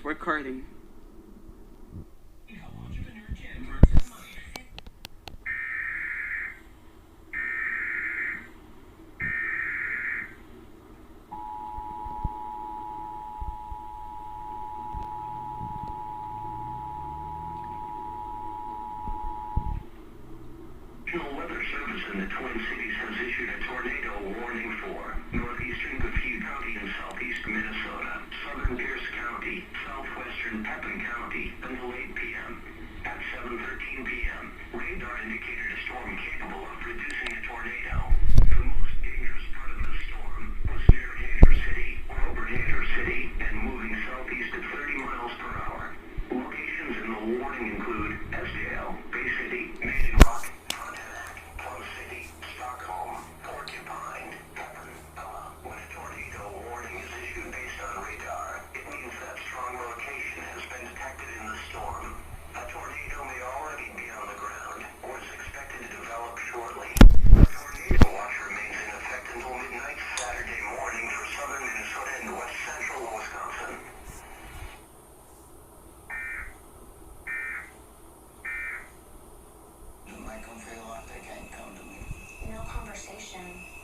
Recording. National Weather Service in the Twin Cities has issued a tornado warning for northeastern Goodhue County and southeast Minnesota, southern Pierce County, southwestern Pepin County until 8 p.m. At 7:13 p.m., radar indicated a storm capable of producing a tornado. The most dangerous part of the storm was near Hager City, or over Hager City, and moving southeast at 30 miles per hour. Locations in the warning include Esdale, Bay City, Maiden Rock, Frontenac, Plum City, Stockholm, Porcupine, Pepin, Ella. When a tornado warning is issued based on radar, it means that strong rotation has been detected in the storm. A tornado may already be on the ground, or is expected to develop shortly. The tornado watch remains in effect until midnight Saturday morning for southern Minnesota and west central Wisconsin. You make them feel like they can't come to me. No conversation.